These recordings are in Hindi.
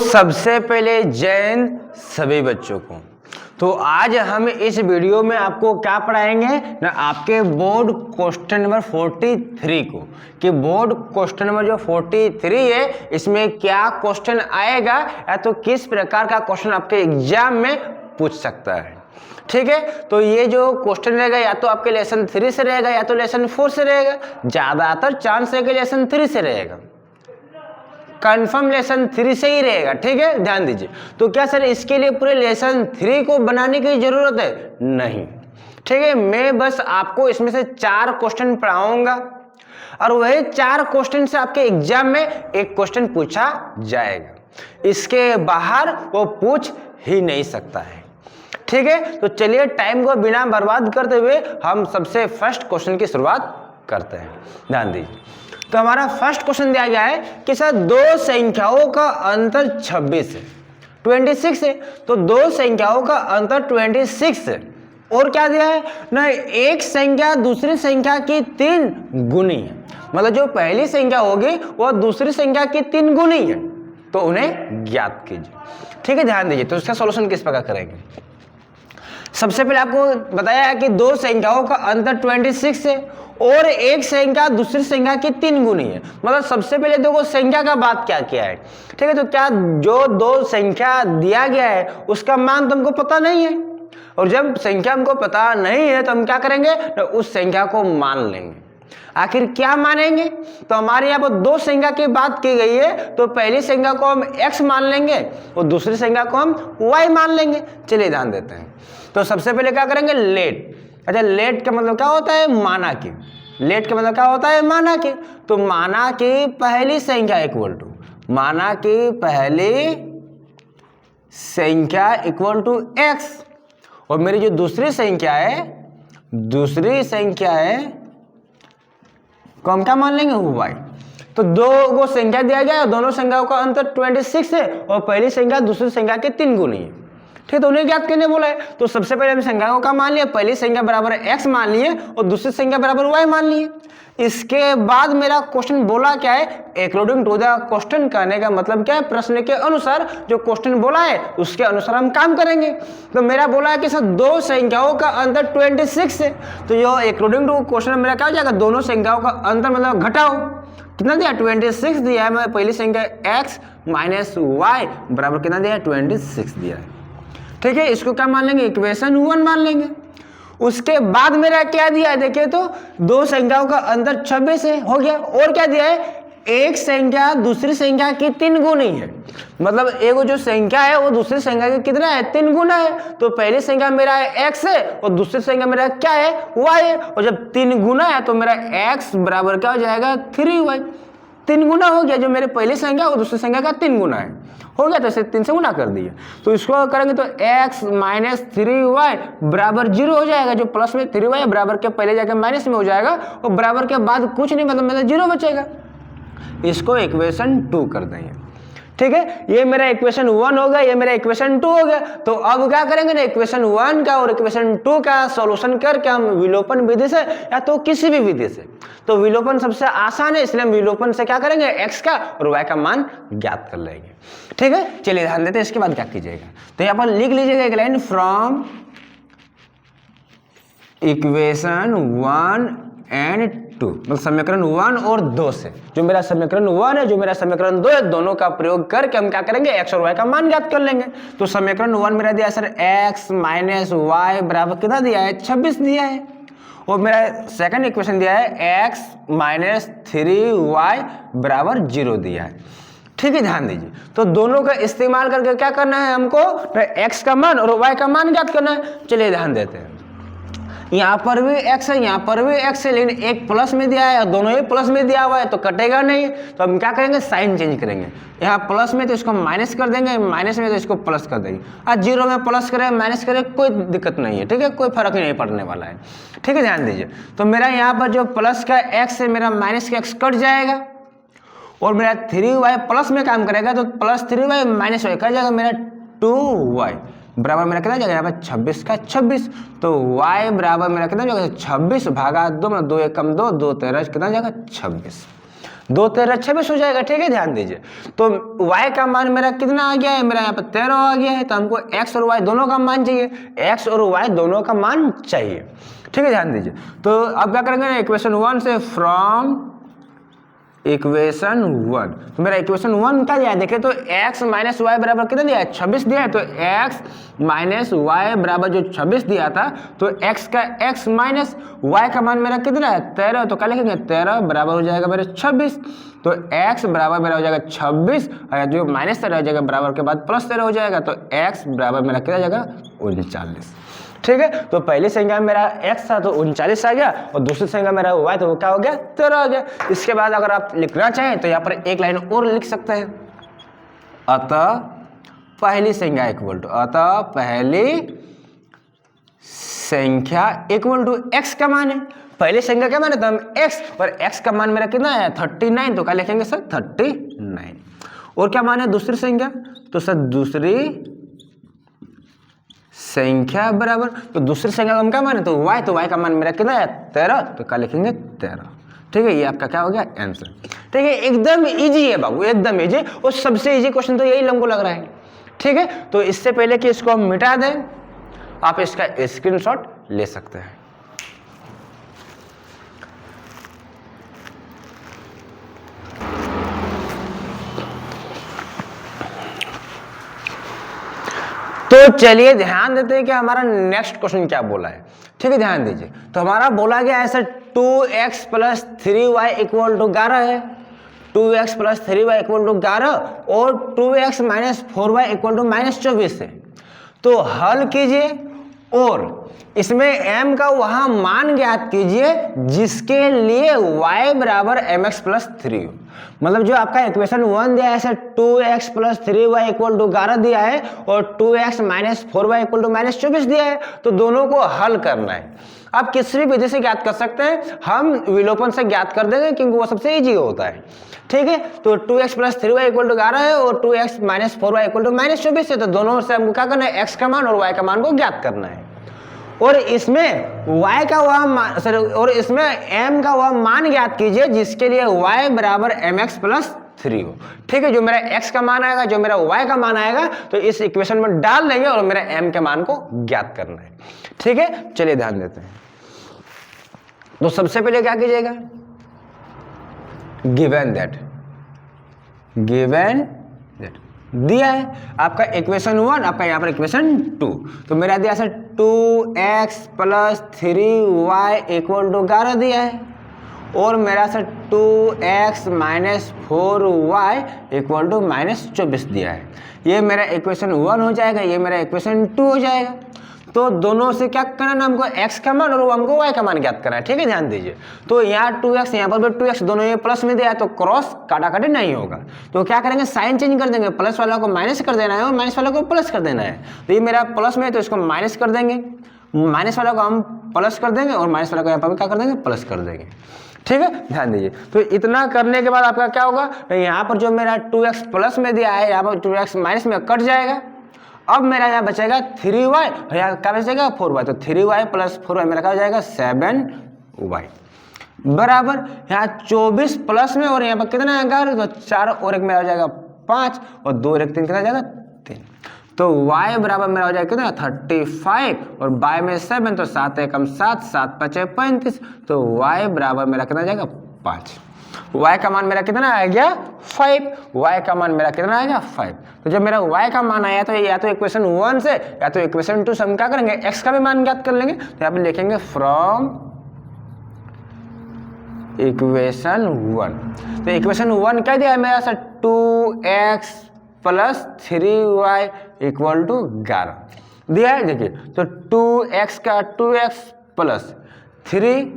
सबसे पहले जैन सभी बच्चों को। तो आज हम इस वीडियो में आपको क्या पढ़ाएंगे ना, आपके बोर्ड क्वेश्चन नंबर 43 को, कि बोर्ड क्वेश्चन नंबर जो 43 है इसमें क्या क्वेश्चन आएगा या तो किस प्रकार का क्वेश्चन आपके एग्जाम में पूछ सकता है। ठीक है, तो ये जो क्वेश्चन रहेगा या तो आपके लेसन 3 से रहेगा या तो लेसन 4 से रहेगा। ज्यादातर चांस है कि लेसन 3 से रहेगा, कंफर्म लेसन 3 से ही रहेगा। ठीक है, ध्यान दीजिए। तो क्या सर इसके लिए पूरे लेसन 3 को बनाने की जरूरत है? नहीं। ठीक है, मैं बस आपको इसमें से 4 क्वेश्चन पढ़ाऊंगा और वही 4 क्वेश्चन से आपके एग्जाम में एक क्वेश्चन पूछा जाएगा, इसके बाहर वो पूछ ही नहीं सकता है। ठीक है, तो चलिए टाइम को बिना बर्बाद करते हुए हम सबसे फर्स्ट क्वेश्चन की शुरुआत करते हैं। ध्यान दीजिए। तो हमारा फर्स्ट क्वेश्चन दिया गया है कि सर दो संख्याओं का अंतर 26 है, 26 है, तो दो संख्याओं का अंतर 26 है और क्या दिया है ना, एक संख्या दूसरी संख्या की 3 गुनी है। मतलब जो पहली संख्या होगी वो दूसरी संख्या की 3 गुनी है, तो उन्हें ज्ञात कीजिए। ठीक है, ध्यान दीजिए। तो इसका सॉल्यूशन किस प्रकार करेंगे? सबसे पहले आपको बताया है कि दो संख्याओं का अंतर 26 है और एक संख्या दूसरी संख्या की 3 गुनी है। मतलब सबसे पहले देखो संख्या का बात क्या किया है। ठीक है, तो क्या जो दो संख्या दिया गया है उसका मान तुमको पता नहीं है, और जब संख्या हमको पता नहीं है तो हम क्या करेंगे, तो उस संख्या को मान लेंगे। आखिर क्या मानेंगे? तो हमारे यहाँ पर दो संख्या की बात की गई है, तो पहली संख्या को हम x मान लेंगे और दूसरी संख्या को हम y मान लेंगे। चलिए ध्यान देते हैं। तो सबसे पहले क्या करेंगे, लेट। अच्छा, लेट का मतलब क्या होता है? माना कि। लेट का मतलब क्या होता है? माना कि। तो माना कि पहली संख्या इक्वल टू, माना कि पहली संख्या इक्वल टू x, और मेरी जो दूसरी संख्या है, दूसरी संख्या है को हम क्या मान लेंगे, y। तो दो को संख्या दिया गया है, दोनों संख्याओं का अंतर 26 है और पहली संख्या दूसरी संख्या के 3 गुनी है। ठीक, तो उन्हें ज्ञात करने बोला है। तो सबसे पहले हम संख्याओं का मान लिया, पहली संख्या बराबर x मान लिए और दूसरी संख्या बराबर y मान लिए। इसके बाद मेरा क्वेश्चन बोला क्या है, अकॉर्डिंग टू द क्वेश्चन। कहने का मतलब क्या है, प्रश्न के अनुसार जो क्वेश्चन बोला है उसके अनुसार हम काम करेंगे। तो मेरा बोला है कि सर दो संख्याओं का अंतर 26 है, तो ये अकॉर्डिंग टू क्वेश्चन मेरा क्या हो जाएगा, दोनों संख्याओं का अंतर मतलब घटाओ। कितना दिया? 26 दिया है। मैं पहली संख्या x माइनस y बराबर कितना दिया है? 26 दिया है। ठीक है, इसको क्या मान लेंगे, इक्वेशन 1 मान लेंगे। उसके बाद मेरा क्या दिया है, देखिए तो दो संख्याओं का अंतर 26 है, हो गया। और क्या दिया है, एक संख्या दूसरी संख्या की 3 गुनी है। मतलब एक जो संख्या है वो दूसरी संख्या की कितना है, 3 गुना है। तो पहली संख्या मेरा है x है और दूसरी संख्या मेरा क्या है, y है। और जब 3 गुना है तो मेरा x बराबर क्या हो जाएगा, 3y। 3 गुना हो गया, जो मेरे पहली संख्या और दूसरी संख्या का 3 गुना है, हो गया। तो इसे 3 से गुना कर दिया। तो इसको करेंगे तो x माइनस 3y बराबर 0 हो जाएगा। जो प्लस में 3y बराबर के पहले जाकर माइनस में हो जाएगा और बराबर के बाद कुछ नहीं, मतलब 0 बचेगा। इसको इक्वेशन 2 कर देंगे। ठीक है, ये मेरा इक्वेशन 1 हो गया, ये मेरा इक्वेशन 2 हो गया। तो अब क्या करेंगे ना, इक्वेशन 1 का और इक्वेशन 2 का सॉल्यूशन करके हम विलोपन विधि से या तो किसी भी विधि से, तो विलोपन सबसे आसान है इसलिए हम विलोपन से क्या करेंगे, x का और y का मान ज्ञात कर लेंगे। ठीक है, चलिए ध्यान देते हैं इसके बाद क्या कीजिएगा। तो यहाँ पर लिख लीजिएगा एक लाइन, फ्रॉम इक्वेशन 1 एंड 2, मतलब समीकरण 1 और 2 से। जो मेरा समीकरण 1 है, जो मेरा समीकरण 2 है, दोनों का प्रयोग करके हम क्या करेंगे, x और y का मान ज्ञात कर लेंगे। तो समीकरण 1 मेरा दिया सर x माइनस y बराबर कितना दिया है, 26 दिया है। और मेरा सेकंड इक्वेशन दिया है x माइनस 3y बराबर 0 दिया है। ठीक है, ध्यान दीजिए। तो दोनों का इस्तेमाल करके क्या करना है हमको, x का मान और y का मान ज्ञात करना है। चलिए ध्यान देते हैं। यहाँ पर भी x है, यहाँ पर भी x है, लेकिन एक प्लस में दिया है और दोनों ही प्लस में दिया हुआ है, तो कटेगा नहीं। तो हम क्या करेंगे, साइन चेंज करेंगे। यहाँ प्लस में तो इसको माइनस कर देंगे, माइनस में तो इसको प्लस कर देंगे। आज 0 में प्लस करें माइनस करें कोई दिक्कत नहीं है। ठीक है, कोई फर्क नहीं पड़ने वाला है। ठीक है, ध्यान दीजिए। तो मेरा यहाँ पर जो प्लस का x है, मेरा माइनस का x कट जाएगा और मेरा 3y प्लस में काम करेगा, तो प्लस 3y माइनस y कर जाएगा, मेरा 2y बराबर मेरा कितना जाएगा, यहाँ पर 26 का 26। तो y बराबर मेरा कितना जाएगा, 26 भागा 2, मतलब 2 1 कम 2, 2 13 कितना जाएगा, 26। 2 13 26 हो जाएगा। ठीक है, ध्यान दीजिए। तो y का मान मेरा कितना आ गया है, मेरा यहाँ पर 13 आ गया है। तो हमको x और y दोनों का मान चाहिए, x और y दोनों का मान चाहिए। ठीक है, ध्यान दीजिए। तो अब क्या करेंगे ना, इक्वेशन 1 से फ्रॉम इक्वेशन 1, तो मेरा इक्वेशन 1 क्या दिया है, देखिए तो x माइनस वाई बराबर कितना दिया है, 26 दिया है। तो x माइनस वाई बराबर जो 26 दिया था, तो x का x माइनस y का मान मेरा कितना है 13, तो क्या लिखेंगे 13 बराबर हो जाएगा मेरे 26। तो x बराबर मेरा हो जाएगा 26, और जो माइनस 13 हो जाएगा बराबर के बाद प्लस 13 हो जाएगा, तो x बराबर मेरा कितना जाएगा 39। ठीक है, तो पहली संख्या मेरा x था तो 39 आ गया, और दूसरी संख्या मेरा y तो वो क्या हो गया 13 आ गया। इसके बाद अगर आप लिखना चाहें तो यहाँ पर एक लाइन और लिख सकते हैं, अतः पहली संख्या इक्वल टू, अतः पहली संख्या इक्वल टू x का मान है, पहली संख्या क्या मान है तो हम x, और x का मान मेरा कितना है 39, तो क्या लिखेंगे सर 39। और क्या मान है दूसरी संख्या, तो सर दूसरी संख्या बराबर, तो दूसरी संख्या का हम क्या माने तो y, तो y का मान मेरा कितना है 13, तो क्या लिखेंगे 13। ठीक है, ये आपका क्या हो गया आंसर। ठीक है, एकदम इजी है बाबू, एकदम इजी, और सबसे इजी क्वेश्चन तो यही हमको लग रहा है। ठीक है, तो इससे पहले कि इसको हम मिटा दें, आप इसका स्क्रीनशॉट ले सकते हैं। तो चलिए ध्यान देते हैं कि हमारा नेक्स्ट क्वेश्चन क्या बोला है। ठीक है, ध्यान दीजिए। तो हमारा बोला गया ऐसा 2x plus 3y equal to 11 है, 2x plus 3y equal to 11, और 2x minus 4y equal to minus 24 है। तो हल कीजिए और इसमें m का वहां मान ज्ञात कीजिए जिसके लिए y बराबर mx प्लस 3 हो। मतलब जो आपका इक्वेशन 1 दिया है ऐसे 2x plus 3y equal to 11 दिया है, और 2x minus 4y equal to minus 24 दिया है, तो दोनों को हल करना है। आप किसी भी विधि से ज्ञात कर सकते हैं, हम विलोपन से ज्ञात कर देंगे क्योंकि वो सबसे इजी होता है। ठीक है, तो 2x plus 3y equal to 11 है, और 2x minus 4y equal to minus 24 है, तो दोनों से हमको क्या करना है x का मान और y का मान को ज्ञात करना है। और इसमें y का वह मान, सॉरी, और इसमें m का वह मान ज्ञात कीजिए जिसके लिए y बराबर mx प्लस 3 हो। ठीक है, जो मेरा x का मान आएगा, जो मेरा y का मान आएगा, तो इस इक्वेशन में डाल देंगे और मेरा m के मान को ज्ञात करना है। ठीक है, चलिए ध्यान देते हैं। तो सबसे पहले क्या कीजिएगा, गिवन दैट दिया है आपका इक्वेशन 1, आपका यहाँ पर इक्वेशन 2, तो मेरा दिया है 2x plus 3y equal to 11 दिया है, और मेरा sir 2x minus 4y equal to minus 24 दिया है। ये मेरा इक्वेशन 1 हो जाएगा, ये मेरा इक्वेशन 2 हो जाएगा। तो दोनों से क्या करना है, हमको x का मान और हमको y का मान ज्ञात करना है। ठीक है, ध्यान दीजिए। तो यहाँ 2x, यहाँ पर भी 2x, दोनों ये प्लस में दिया है, तो क्रॉस काटाकाटी नहीं होगा। तो क्या करेंगे, साइन चेंज कर देंगे, प्लस वाला को माइनस कर देना है और माइनस वाला को प्लस कर देना है। तो ये मेरा प्लस में है तो इसको माइनस कर देंगे, माइनस वाला को हम प्लस कर देंगे, और माइनस वाला को यहाँ पर क्या कर देंगे, प्लस कर देंगे। ठीक है, ध्यान दीजिए। तो इतना करने के बाद आपका क्या होगा, तो यहाँ पर जो मेरा 2x प्लस में दिया है, यहाँ पर 2x माइनस में कट जाएगा। अब मेरा यहाँ बचेगा 3y, और यहाँ क्या बचेगा 4y, तो 3y प्लस 4y मेरा क्या हो जाएगा 7y बराबर यहाँ 24 प्लस में, और यहाँ पर कितना है, तो 4 और 1 मेरा हो जाएगा 5, और 2 और 1 3 कितना जाएगा 3। तो y बराबर मेरा हो जाएगा कितना 35, और y में 7, तो 7 एकम 7, 7 5 35, तो y बराबर मेरा कितना जाएगा 5। y का मान मेरा कितना आ गया 5, y का मान मेरा कितना आएगा 5। तो जब मेरा y का मान आया तो या तो इक्वेशन 1 से या तो इक्वेशन 2 से हम क्या करेंगे, x का भी मान ज्ञात कर लेंगे। तो यहाँ पे लिखेंगे फ्रॉम इक्वेशन 1। तो इक्वेशन 1 क्या दिया है मेरा sir 2x plus 3y equal to 11 दिया है। देखिए तो 2x का 2x प्लस 3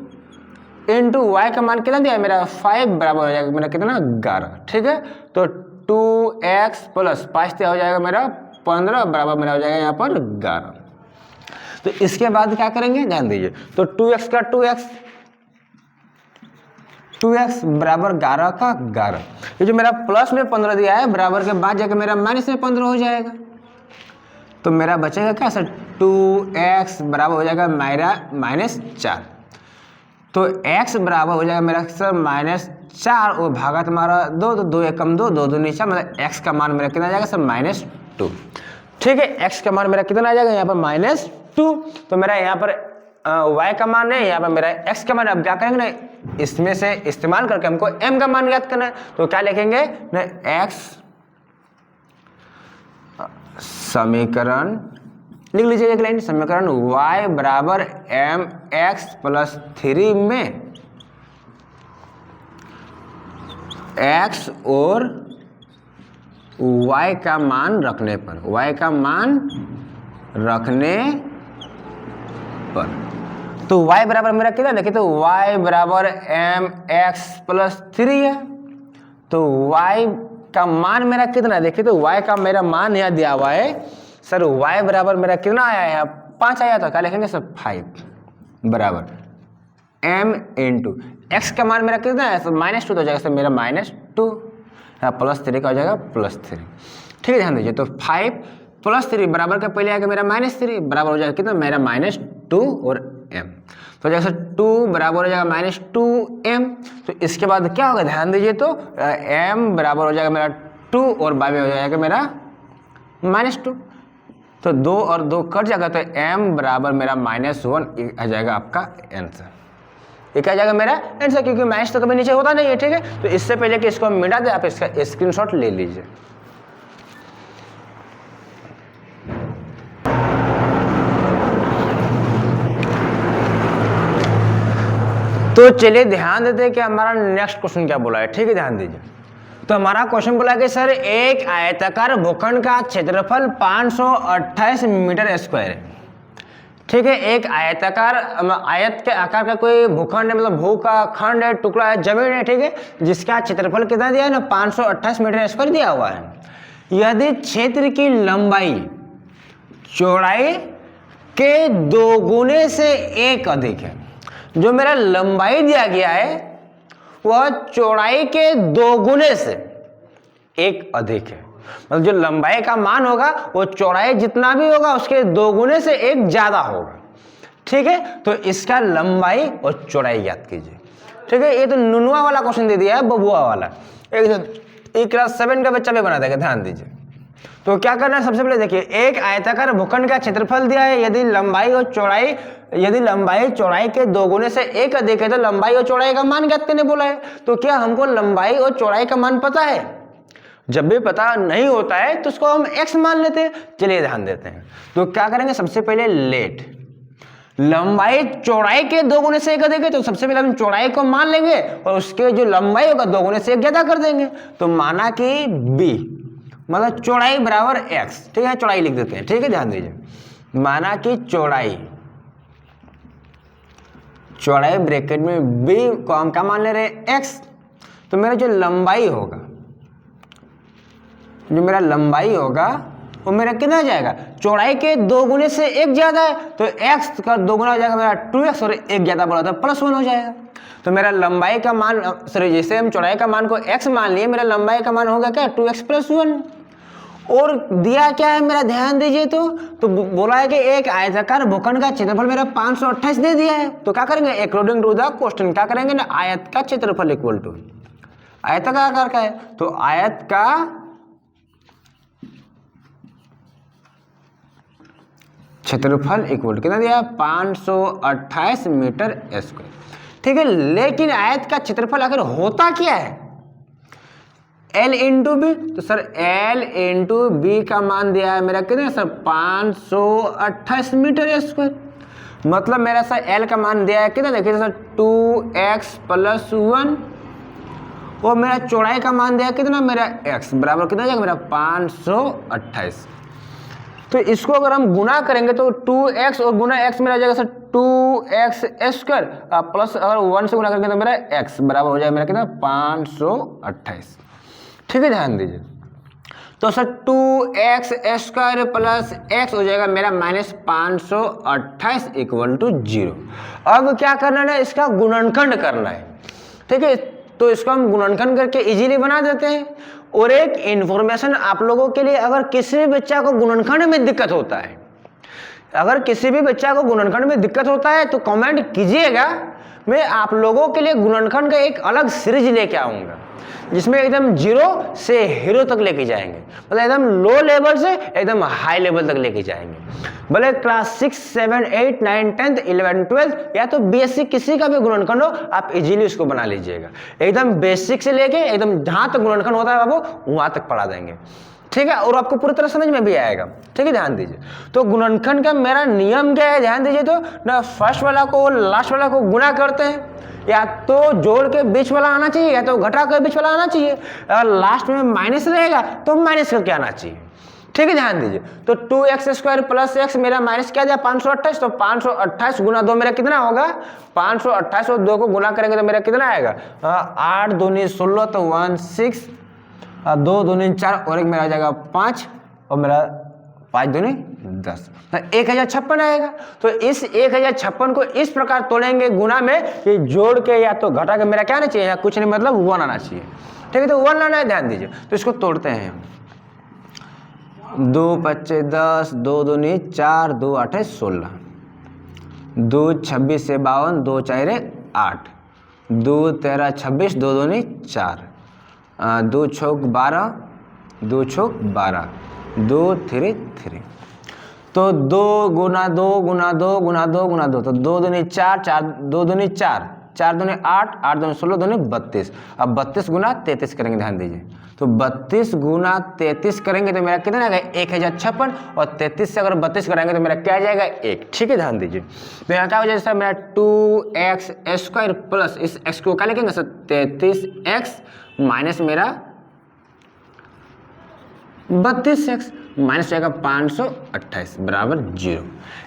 इंटू वाई का मान कितना दिया है मेरा 5 बराबर हो जाएगा मेरा कितना 11। ठीक है, तो 2x प्लस 5 दिया हो जाएगा मेरा 15 बराबर मेरा हो जाएगा यहाँ पर 11। तो इसके बाद क्या करेंगे ध्यान दीजिए, तो 2x का 2x बराबर 11 का 11, ये जो मेरा प्लस में 15 दिया है बराबर के बाद जाकर मेरा माइनस में 15 हो जाएगा। तो मेरा बचेगा क्या सर 2x बराबर हो जाएगा मेरा -4। तो x बराबर हो जाएगा मेरा सर 4 और भागा तुम्हारा 2, तो 2 एकम 2, 2 दूनी 4, मतलब x का मान मेरा कितना आ जाएगा सर -2। ठीक है, x का मान मेरा कितना आ जाएगा यहाँ पर -2। तो मेरा यहाँ पर y का मान है, यहाँ पर मेरा x का मान। अब क्या करेंगे ना, इसमें से इस्तेमाल करके हमको m का मान ज्ञात करना है। तो क्या लिखेंगे ना, x समीकरण लिख लीजिए एक लाइन, समीकरण y बराबर mx + 3 में x और y का मान रखने पर, y का मान रखने पर, तो y बराबर मेरा कितना, देखिए तो y बराबर mx + 3 है। तो y का मान मेरा कितना है, देखिए तो y का मेरा मान यहाँ दिया हुआ है सर, y बराबर मेरा कितना आया है, 5 आया था। क्या लिखेंगे सर, 5 बराबर m इंटू x का मान मेरा कितना है सर, -2 तो हो जाएगा सर मेरा -2, यहाँ +3 का हो जाएगा +3। ठीक है, ध्यान दीजिए। तो 5 + 3 बराबर का पहले आएगा मेरा -3, बराबर हो जाएगा कितना, मेरा -2 और m, तो हो जाएगा सर 2 बराबर हो जाएगा -2m। तो इसके बाद क्या होगा, ध्यान दीजिए, तो m बराबर हो जाएगा मेरा 2 और y में हो जाएगा मेरा -2, तो 2 और 2 कट जाएगा, तो m बराबर मेरा -1 आ जाएगा आपका आंसर। ये क्या जाएगा मेरा आंसर, क्योंकि माइनस तो कभी नीचे होता नहीं है। ठीक है, तो इससे पहले कि इसको हम मिटा दें, आप इसका स्क्रीनशॉट ले लीजिए। तो चलिए ध्यान देते हैं कि हमारा नेक्स्ट क्वेश्चन क्या बोला है। ठीक है, ध्यान दीजिए। तो हमारा क्वेश्चन बोला कि सर एक आयताकार भूखंड का क्षेत्रफल 528 मीटर स्क्वायर है। ठीक है, एक आयताकार आयत के आकार का कोई भूखंड है, मतलब भू का खंड है, टुकड़ा है, जमीन है। ठीक है, जिसका क्षेत्रफल कितना दिया है ना, 528 मीटर स्क्वायर दिया हुआ है। यदि क्षेत्र की लंबाई चौड़ाई के 2 गुने से 1 अधिक है, जो मेरा लंबाई दिया गया है वह चौड़ाई के 2 गुने से 1 अधिक है, मतलब जो लंबाई का मान होगा वो चौड़ाई जितना भी होगा उसके 2 गुने से 1 ज्यादा होगा। ठीक है, तो इसका लंबाई और चौड़ाई ज्ञात कीजिए। ठीक है, ये तो नुनुआ वाला क्वेश्चन दे दिया है, बबुआ वाला, एक क्लास 7 का बच्चा भी बना देगा। ध्यान दीजिए। तो क्या करना है, सबसे पहले देखिए, एक आयताकार भूखंड का क्षेत्रफल दिया है, यदि लंबाई चौड़ाई के 2 गुने से 1 अधिक है, तो लंबाई और चौड़ाई का मान ज्ञात करने बोला है। तो क्या हमको लंबाई और चौड़ाई का मान पता है? जब भी पता नहीं होता है तो उसको हम x मान लेते हैं। चलिए ध्यान देते हैं। तो क्या करेंगे, सबसे पहले लेट लंबाई चौड़ाई के 2 गुने से 1 अधिक है, तो सबसे पहले हम चौड़ाई को मान लेंगे और उसके जो लंबाई होगा 2 गुने से 1 ज्यादा कर देंगे। तो माना कि b मतलब चौड़ाई बराबर x। ठीक है, चौड़ाई लिख देते हैं। ठीक है, ध्यान दीजिए। माना कि चौड़ाई ब्रैकेट में b को हम क्या मान ले रहे हैं, x। तो मेरा जो लंबाई होगा वो मेरा कितना जाएगा, चौड़ाई के 2 गुने से 1 ज्यादा है, तो x का 2 गुना हो जाएगा मेरा 2x, और 1 ज्यादा बढ़ा तो +1 हो जाएगा। तो मेरा लंबाई का मान, सॉरी, जैसे हम चौड़ाई का मान को x मान लिए, मेरा लंबाई का मान होगा क्या, 2x + 1। और दिया क्या है मेरा, ध्यान दीजिए। तो बोला है कि एक आयताकार भूखंड का क्षेत्रफल मेरा 528 दे दिया है। तो क्या करेंगे, अकॉर्डिंग टू द क्वेश्चन क्या करेंगे ना, आयत का क्षेत्रफल इक्वल टू आयत का आकार का है, तो आयत का क्षेत्रफल इक्वल कितना दिया, 528 मीटर स्क्वायर। ठीक है, लेकिन आयत का क्षेत्रफल आखिर होता क्या है, L इंटू बी। तो सर L इंटू बी का मान दिया है मेरा कितना सर, 528 मीटर स्क्वायर। मतलब मेरा सर L का मान दिया है कितना, देखिए सर 2x + 1, और मेरा चौड़ाई का मान दिया है कितना मेरा x, बराबर कितना जाएगा मेरा 528। तो इसको अगर हम गुना करेंगे तो 2x और गुना x मेरा जाएगा सर 2x² प्लस अगर 1 से गुना करेंगे तो मेरा x बराबर हो जाएगा मेरा कितना 528। ठीक है, ध्यान दीजिए। तो सर 2x² प्लस x हो जाएगा मेरा -528 = 0। अब क्या करना है, इसका गुणनखंड करना है। ठीक है, तो इसको हम गुणनखंड करके इजीली बना देते हैं। और एक इंफॉर्मेशन आप लोगों के लिए, अगर किसी भी बच्चा को गुणनखंड में दिक्कत होता है, तो कमेंट कीजिएगा, मैं आप लोगों के लिए गुणनखंड का एक अलग सीरीज लेके आऊंगा जिसमें एकदम जीरो से हीरो तक लेके जाएंगे, मतलब एकदम लो लेवल से एकदम हाई लेवल तक लेके जाएंगे। भले क्लास 6, 7, 8, 9, 10, 11, 12 या तो बेसिक किसी का भी गुणनखंड हो, आप इजीली उसको बना लीजिएगा। एकदम बेसिक से लेके एकदम जहां तक गुणनखंड होता है बाबू वहां तक पढ़ा देंगे, ठीक है, और आपको पूरी तरह समझ में भी आएगा, ठीक है। ध्यान दीजिए, तो गुणनखंड का मेरा नियम क्या है, ध्यान दीजिए। तो ना फर्स्ट वाला को लास्ट वाला को गुणा करते हैं, या तो जोड़ के बीच वाला आना चाहिए या तो घटा के बीच वाला आना चाहिए। अगर लास्ट में माइनस रहेगा तो माइनस करके आना चाहिए, ठीक है। ध्यान दीजिए, तो 2x² प्लस x मेरा माइनस क्या दिया 528, तो 528 गुना 2 मेरा कितना होगा 528, और 2 को गुना करेंगे तो मेरा कितना आएगा 8 दूनी 16, तो 16, 2 दूनी 4 और एक मेरा आ जाएगा 5, और मेरा 5 दूनी 10, 1056 आएगा। तो इस 1056 को इस प्रकार तोड़ेंगे गुना में कि जोड़ के या तो घटा के मेरा क्या आना चाहिए, या कुछ नहीं मतलब 1 आना चाहिए, ठीक है। तो 1 आना है, ध्यान दीजिए। तो इसको तोड़ते हैं, 2 25 10, 2 दूनी 4, 2 8 16, 2 26 से 52, 2 4 8, 2 13 26, 2 दूनी 4, 2 छौक 12, 2 छौक 12, 2 3 3, तो 2 गुना 2 गुना 2 गुना 2 गुना 2, तो 2 दूनी 4, 4 2 दूनी 4, 4 दूनी 8, 8 दूनी 16, दूनी 32। अब 32 गुना 33 करेंगे, ध्यान दीजिए। तो 32 गुना 33 करेंगे तो मेरा कितना आएगा 1056, और 33 से अगर 32 कराएंगे तो मेरा क्या आ जाएगा 1, ठीक है। ध्यान दीजिए, तो यहाँ क्या हो जाएगा मेरा 2x² प्लस इस x को क्या लिखेंगे सर 33x माइनस मेरा 32x माइनस जाएगा 528 बराबर 0।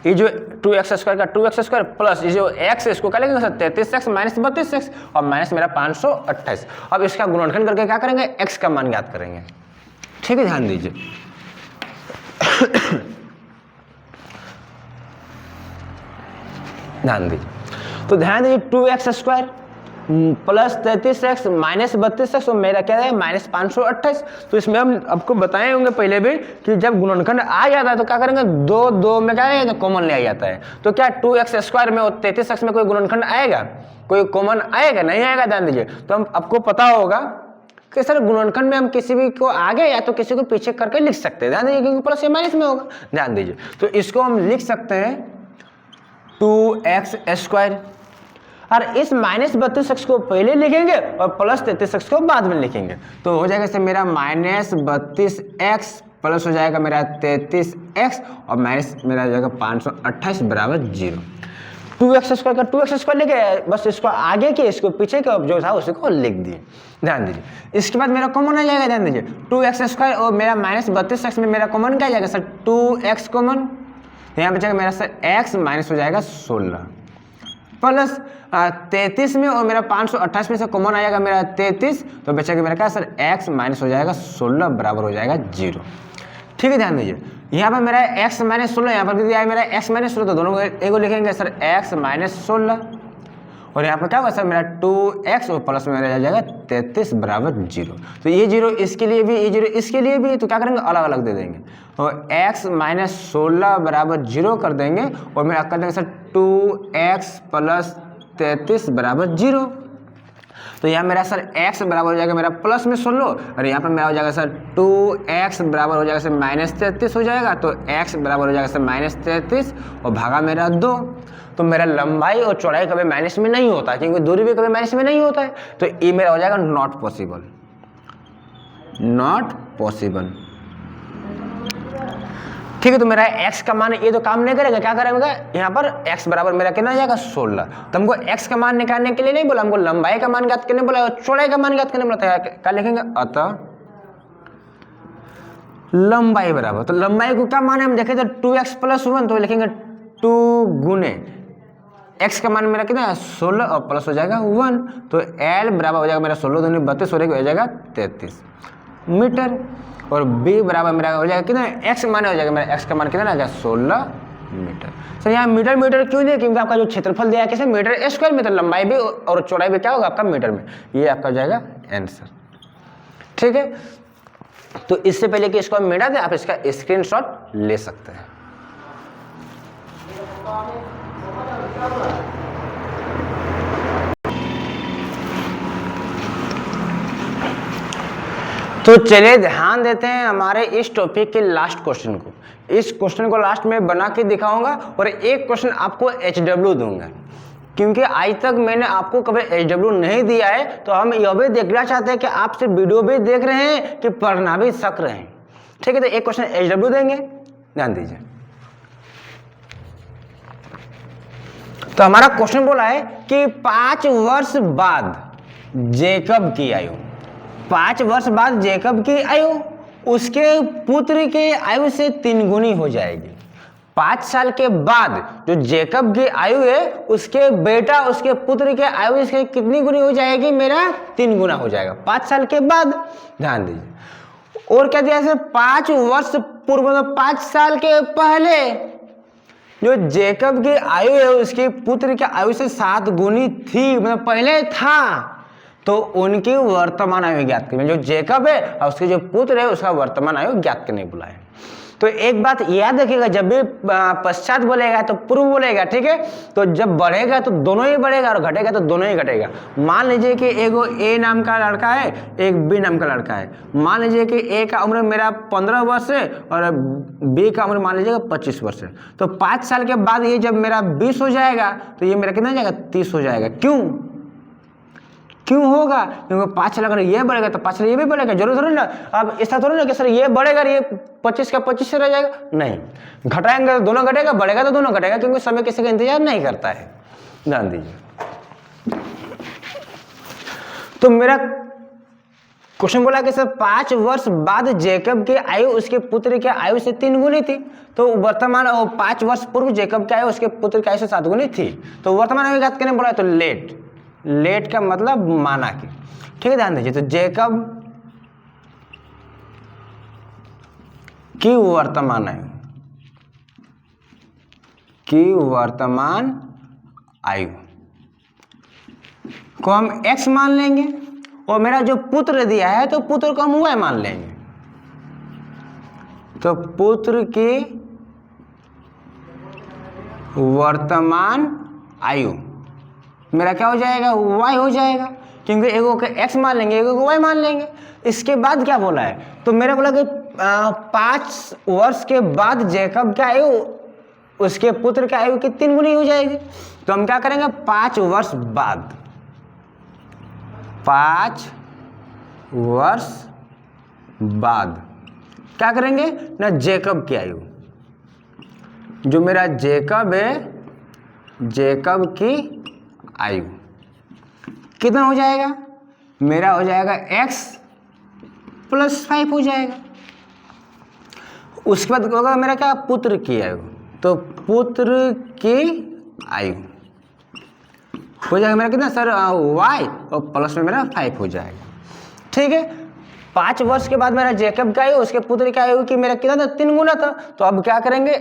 ये जो 2x² का 2x² प्लस ये जो x इसको क्या लिखेंगे सर 33x माइनस 32x, और माइनस मेरा 528। अब इसका गुणनखंड करके क्या करेंगे x का मान ज्ञात करेंगे, ठीक है। ध्यान दीजिए, ध्यान दीजिए, तो ध्यान दीजिए 2x² plus 33x minus 32x, तो मेरा क्या है माइनस 528। तो इसमें हम आपको बताए होंगे पहले भी कि जब गुणनखंड आ जाता है तो क्या करेंगे 2 2 में क्या है कॉमन ले आ जाता है। तो क्या 2x² में और 33x में कोई गुणनखंड आएगा, कोई कॉमन आएगा नहीं आएगा, ध्यान दीजिए। तो हम आपको पता होगा कि सर गुणनखंड में हम किसी भी को आगे या तो किसी को पीछे करके लिख सकते हैं, ध्यान दीजिए, क्योंकि प्लस या माइनस में होगा। ध्यान दीजिए, तो इसको हम लिख सकते हैं 2x², और इस माइनस 32x को पहले लिखेंगे और प्लस 33x को बाद में लिखेंगे। तो हो जाएगा इससे मेरा माइनस 32x प्लस हो जाएगा मेरा 33x, और माइनस मेरा हो जाएगा 528 बराबर 0। 2x² का 2x² लेके बस इसको आगे के इसको पीछे के जो था उसको लिख दिए, ध्यान दीजिए। इसके बाद मेरा कॉमन आ जाएगा, ध्यान दीजिए 2x² और मेरा माइनस 32x में मेरा कॉमन क्या आ जाएगा सर 2x कॉमन, यहाँ पे जाएगा मेरा सर x माइनस हो जाएगा 16 प्लस 33 में और मेरा 528 में से कॉमन आएगा मेरा 33, तो बचेगा मेरा क्या सर x माइनस हो जाएगा 16 बराबर हो जाएगा 0, ठीक है। ध्यान दीजिए, यहाँ पर मेरा x माइनस 16, यहाँ पर भी दिया है मेरा x माइनस 16, तो दोनों को लिखेंगे सर x माइनस 16, और यहाँ पर क्या होगा सर मेरा 2x और प्लस में मेरा आ जाएगा 33 बराबर 0। तो ये 0 इसके लिए भी, ये 0 इसके लिए भी, तो क्या करेंगे अलग अलग दे देंगे, और x माइनस 16 बराबर 0 कर देंगे, और मेरा कर देंगे सर 2x प्लस 33 बराबर 0। तो यहाँ मेरा सर x बराबर हो जाएगा मेरा प्लस में 16, और यहाँ पर मेरा हो जाएगा सर 2x बराबर हो जाएगा सर माइनस 33 हो जाएगा, तो x बराबर हो जाएगा सर माइनस 33 और भागा मेरा 2। तो मेरा लंबाई और चौड़ाई कभी माइनस में नहीं होता, क्योंकि दूरी भी कभी माइनस में नहीं होता है, तो ये मेरा हो जाएगा नॉट पॉसिबल, नॉट पॉसिबल, ठीक है। तो मेरा x का मान ये तो काम नहीं करेगा, क्या करेगा यहाँ पर x बराबर मेरा कितना आ जाएगा 16। तो हमको x का मान निकालने के लिए नहीं बोला, हमको लंबाई का मान ज्ञात करने बोला और चौड़ाई का मान ज्ञात करने बोला, क्या लिखेंगे अतः लंबाई बराबर, तो लंबाई को क्या मान है हम देखें तो 2x प्लस 1, तो लिखेंगे 2 गुने x का मान मेरा कितना है 16 और प्लस हो जाएगा 1, तो l बराबर हो जाएगा मेरा 16 दूनी 32 हो जाएगा 33 मीटर, और b बराबर मेरा हो जाएगा कितना x मान हो जाएगा मेरा x का मान कितना आ जाएगा 16 मीटर। सर यहाँ मीटर मीटर क्यों दिया, क्योंकि आपका जो क्षेत्रफल दिया है कैसे मीटर स्क्वायर में, तो लंबाई भी और चौड़ाई भी क्या होगा आपका मीटर में, ये आपका हो जाएगा आंसर, ठीक है। तो इससे पहले कि इसको हम मिटा दें, आप इसका स्क्रीनशॉट ले सकते हैं। तो चलिए ध्यान देते हैं हमारे इस टॉपिक के लास्ट क्वेश्चन को। इस क्वेश्चन को लास्ट में बना के दिखाऊंगा और एक क्वेश्चन आपको HW दूंगा, क्योंकि आज तक मैंने आपको कभी HW नहीं दिया है। तो हम यह भी देखना चाहते हैं कि आप सिर्फ वीडियो भी देख रहे हैं कि पढ़ना भी सीख रहे हैं। ठीक है, तो एक क्वेश्चन HW देंगे, ध्यान दीजिए। तो हमारा क्वेश्चन बोला है कि 5 वर्ष बाद जेकब की आयु, 5 वर्ष बाद जेकब की आयु उसके पुत्र के आयु से 3 गुनी हो जाएगी। 5 साल के बाद जो जेकब की आयु है उसके बेटा उसके पुत्र के आयु से कितनी गुनी हो जाएगी? मेरा 3 गुना हो जाएगा 5 साल के बाद। ध्यान दीजिए। और क्या दिया है? 5 वर्ष पूर्व, मतलब 5 साल के पहले जो जेकब की आयु है उसके पुत्र की आयु से 7 गुनी थी, मतलब पहले था। तो उनकी वर्तमान आयु ज्ञात करनी। जो जेकब है और उसके जो पुत्र है उसका वर्तमान आयु ज्ञात करने बोला है। तो एक बात याद रखिएगा, जब भी पश्चात बोलेगा तो पूर्व बोलेगा, ठीक है। तो जब बढ़ेगा तो दोनों ही बढ़ेगा और घटेगा तो दोनों ही घटेगा। मान लीजिए कि एक ए नाम का लड़का है, एक बी नाम का लड़का है। मान लीजिए कि ए का उम्र मेरा 15 वर्ष है और बी का उम्र मान लीजिएगा 25 वर्ष है। तो 5 साल के बाद ये जब मेरा 20 हो जाएगा तो ये मेरा कितना हो जाएगा? 30 हो जाएगा। क्यों होगा? क्योंकि 5 साल अगर ये बढ़ेगा तो 5 साल ये भी बढ़ेगा। जरूर थोड़ी ना, अब ऐसा थोड़ी ना कि सर ये बढ़ेगा ये 25 का 25 से रह जाएगा। नहीं, घटाएंगे तो दोनों घटेगा, बढ़ेगा तो दोनों घटेगा, क्योंकि समय किसी का इंतजार नहीं करता है। ध्यान दीजिए। तो मेरा क्वेश्चन बोला कि सर 5 वर्ष बाद जेकब की आयु उसके पुत्र की आयु से 3 गुनी थी। तो वर्तमान 5 वर्ष पूर्व जेकब की आयु उसके पुत्र की आयु से 7 गुनी थी। तो वर्तमान आयु ज्ञात करने बोला है। तो लेट का मतलब माना की, ठीक है। ध्यान दीजिए। तो जेकब की वर्तमान आयु को हम x मान लेंगे और मेरा जो पुत्र दिया है तो पुत्र को हम y मान लेंगे। तो पुत्र की वर्तमान आयु मेरा क्या हो जाएगा? y हो जाएगा, क्योंकि एगो के x मान लेंगे एगो को y मान लेंगे। इसके बाद क्या बोला है? तो मेरा बोला कि 5 वर्ष के बाद जेकब की आयु उसके पुत्र की आयु की 3 गुनी हो जाएगी। तो हम क्या करेंगे? 5 वर्ष बाद, 5 वर्ष बाद क्या करेंगे ना? जेकब की आयु, जो मेरा जेकब है, जेकब की आयु कितना हो जाएगा? मेरा हो जाएगा x + 5 हो जाएगा। उसके बाद होगा मेरा क्या? पुत्र की आयु। तो पुत्र की आयु हो जाएगा मेरा कितना सर? y और प्लस में मेरा 5 हो जाएगा। ठीक है। 5 वर्ष के बाद मेरा जेकब की आयु उसके पुत्र की आयु की मेरा कितना था? 3 गुना था। तो अब क्या करेंगे?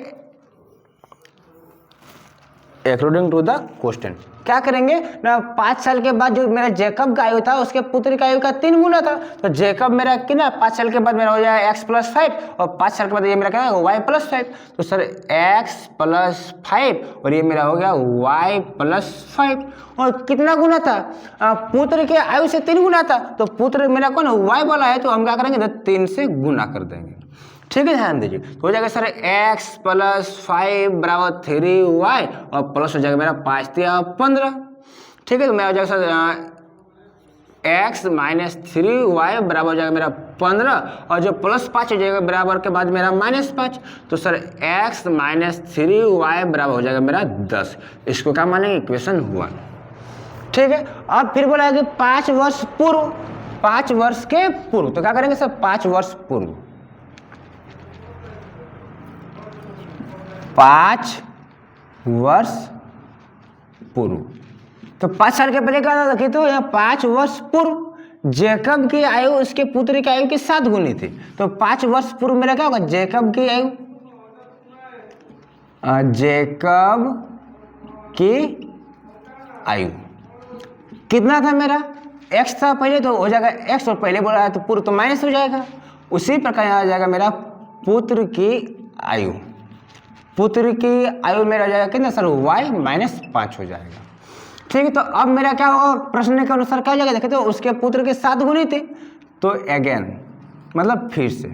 अकॉर्डिंग टू द क्वेश्चन क्या करेंगे ना? 5 साल के बाद जो मेरा जेकब का आयु था उसके पुत्र का आयु का 3 गुना था। तो जेकब मेरा कितना? 5 साल के बाद मेरा हो जाएगा x + 5 और 5 साल के बाद ये मेरा क्या है? y + 5। तो सर x + 5 और ये मेरा हो गया y + 5। और कितना गुना था? पुत्र के आयु से 3 गुना था। तो पुत्र मेरा कौन y वाला है, तो हम क्या करेंगे? 3 से गुना कर देंगे। ठीक है, ध्यान दीजिए। तो हो जाएगा सर x + 5 = 3y और प्लस हो जाएगा मेरा 5 × 15। ठीक है, तो मेरा हो जाएगा सर x - 3y बराबर हो जाएगा मेरा 15 और जो +5 हो जाएगा बराबर के बाद मेरा -5। तो सर x - 3y बराबर हो जाएगा मेरा 10। इसको क्या मानेंगे? इक्वेशन 1। ठीक है। अब फिर बोला है कि 5 वर्ष पूर्व, 5 वर्ष के पूर्व। तो क्या करेंगे सर? 5 वर्ष पूर्व, 5 वर्ष पूर्व। तो 5 साल के पहले क्या था? देखिए, तो यहाँ 5 वर्ष पूर्व जेकब की आयु उसके पुत्र की आयु की 7 गुनी थी। तो 5 वर्ष पूर्व मेरा क्या होगा? जेकब की आयु, जेकब की आयु कितना था? मेरा x था पहले, तो हो जाएगा x और पहले बोला है तो पूर्व तो माइनस हो जाएगा। उसी प्रकार आ जाएगा मेरा पुत्र की आयु, पुत्र की आयु मेरा हो जाएगा कितना सर? y - 5 हो जाएगा। ठीक है। तो अब मेरा क्या होगा? प्रश्न के अनुसार क्या हो जाएगा? देखे तो उसके पुत्र के 7 गुनी थे। तो अगेन मतलब फिर से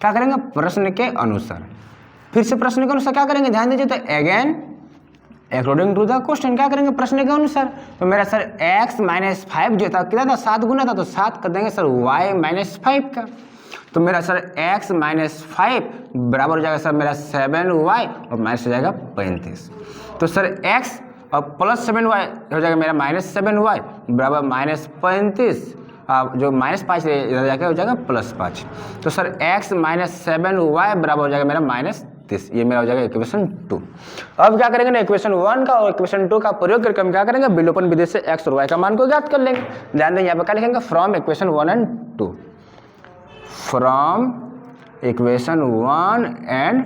क्या करेंगे, प्रश्न के अनुसार, फिर से प्रश्न के अनुसार क्या करेंगे, ध्यान दीजिए। तो again according to the question क्या करेंगे, प्रश्न के अनुसार। तो मेरा सर x माइनस 5 जो था कितना था, 7 गुना था, तो 7 कर देंगे सर y माइनस 5 का। तो मेरा सर x माइनस 5 बराबर हो जाएगा सर मेरा 7y और माइनस हो जाएगा 35। तो सर x और प्लस 7y हो जाएगा मेरा माइनस 7y बराबर माइनस 35, जो माइनस 5 इधर जाकर हो जाएगा प्लस 5। तो सर x माइनस 7y बराबर हो जाएगा मेरा माइनस 30। ये मेरा हो जाएगा इक्वेशन 2। अब क्या करेंगे ना, इक्वेशन 1 का और इक्वेशन 2 का प्रयोग करके हम क्या करेंगे, विलोपन विधि से x और y का मान को ज्ञात कर लेंगे। ध्यान दें यहाँ पर क्या लिखेंगे, from equation 1 and 2, from equation 1 and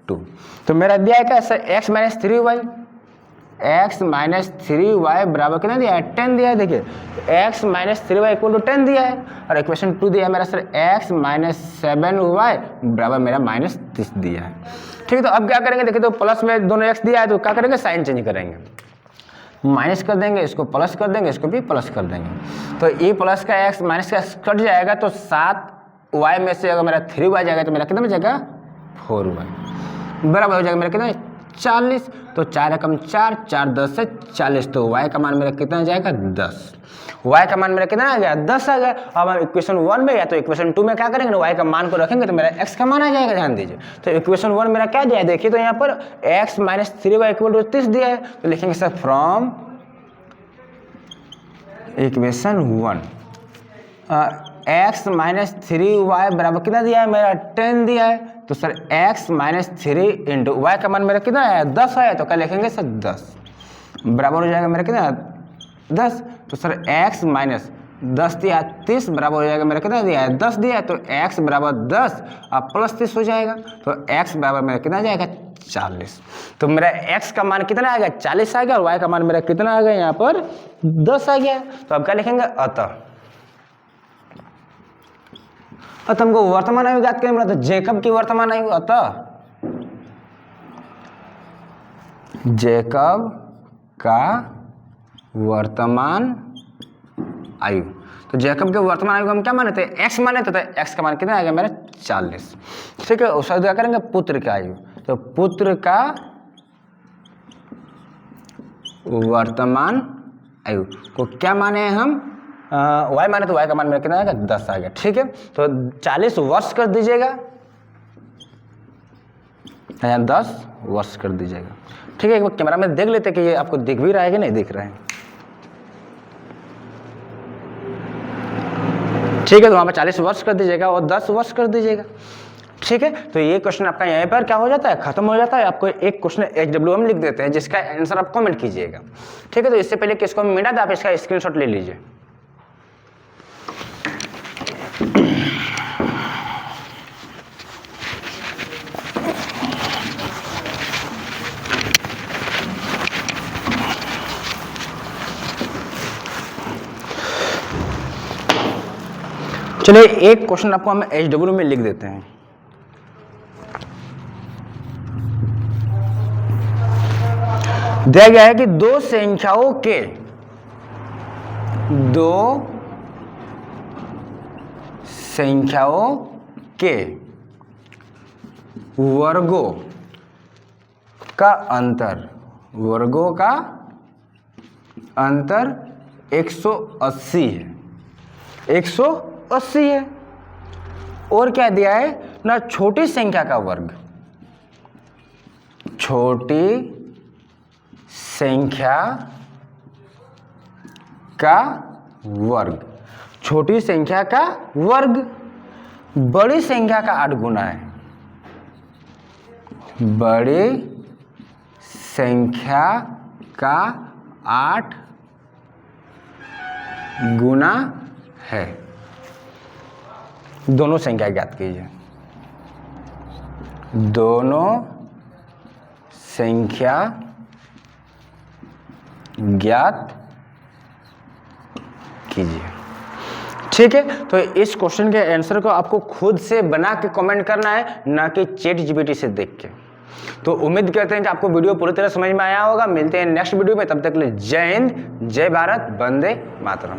2। तो मेरा दिया है क्या sir, x minus 3y, x minus 3y बराबर कितना दिया है, 10 दिया है। देखिए x minus 3y equal to 10 दिया है, और इक्वेशन 2 दिया है मेरा सर x माइनस 7y बराबर मेरा माइनस 30 दिया है। ठीक है, तो अब क्या करेंगे, देखिए तो प्लस में दोनों x दिया है, तो क्या करेंगे, साइन चेंज करेंगे, माइनस कर देंगे, इसको प्लस कर देंगे, इसको भी प्लस कर देंगे। तो ये प्लस का x माइनस का कट जाएगा, तो 7y में से अगर मेरा 3y जाएगा तो मेरा कितना बचेगा, 4y बराबर हो जाएगा मेरा कितना, 40। तो 4 एकम 4, 4 10 से 40, तो y का मान मेरा कितना जाएगा, 10। y का मान मेरा कितना आ गया, 10 आ गया। अब हम इक्वेशन 1 में या तो इक्वेशन 2 में क्या करेंगे ना, y का मान को रखेंगे तो मेरा x का मान आ जाएगा। ध्यान दीजिए, तो इक्वेशन 1 मेरा क्या दिया है, देखिए तो यहाँ पर x minus 3y equal to 30 दिया है, तो लिखेंगे sir from equation 1 x minus 3y बराबर कितना दिया है, मेरा 10 दिया है। तो sir x minus 3 into Y का मान मेरा कितना है, 10 है, तो क्या लिखेंगे सर 10 बराबर हो जाएगा मेरा कितना, 10। तो सर x माइनस 10 दिया 30 बराबर हो जाएगा मेरा कितना दिया है, 10 दिया है, तो x बराबर 10 अब प्लस 30 हो जाएगा, तो x बराबर मेरा कितना जाएगा, 40। तो मेरा x का मान कितना आ गया, 40 आ गया, और y का मान मेरा कितना आ गया, यहाँ पर 10 आ गया। तो अब क्या लिखेंगे, अतः हमको वर्तमान आयु ज्ञात करें, तो जेकब की वर्तमान आयु, अतः जेकब का वर्तमान आयु। तो जेकब के वर्तमान आयु को हम क्या माने थे, x माने थे, तो x का मान कितना आ गया मेरा, 40। ठीक है, उसका क्या करेंगे, पुत्र का आयु। तो पुत्र का वर्तमान आयु को क्या माने हैं हम, y माने, तो y का मान मेरा कितना आएगा, 10 आ गया। ठीक है, तो 40 वर्ष कर दीजिएगा, या 10 वर्ष कर दीजिएगा। ठीक है, एक बार कैमरा में देख लेते कि ये आपको दिख भी रहा है कि नहीं दिख रहा है। ठीक है, तो वहाँ पर 40 वर्ष कर दीजिएगा और 10 वर्ष कर दीजिएगा। ठीक है, तो ये क्वेश्चन आपका यहीं पर क्या हो जाता है, खत्म हो जाता है। आपको एक क्वेश्चन HWM लिख देते हैं, जिसका आंसर आप कमेंट कीजिएगा। ठीक है, तो इससे पहले किसको मिला था, आप इसका स्क्रीनशॉट ले लीजिए। चलिए एक क्वेश्चन आपको हम HW में लिख देते हैं। दिया गया है कि दो संख्याओं के वर्गों का अंतर 180 है, 180 है। और क्या दिया है ना, छोटी संख्या का वर्ग, छोटी संख्या का वर्ग, छोटी संख्या का वर्ग बड़ी संख्या का 8 गुना है, बड़ी संख्या का 8 गुना है। दोनों संख्या ज्ञात कीजिए, दोनों संख्या ज्ञात कीजिए। ठीक है, तो इस क्वेश्चन के आंसर को आपको खुद से बना के कमेंट करना है, ना कि ChatGPT से देख के। तो उम्मीद करते हैं कि आपको वीडियो पूरी तरह समझ में आया होगा। मिलते हैं नेक्स्ट वीडियो में, तब तक के लिए जय हिंद, जय भारत, वंदे मातरम।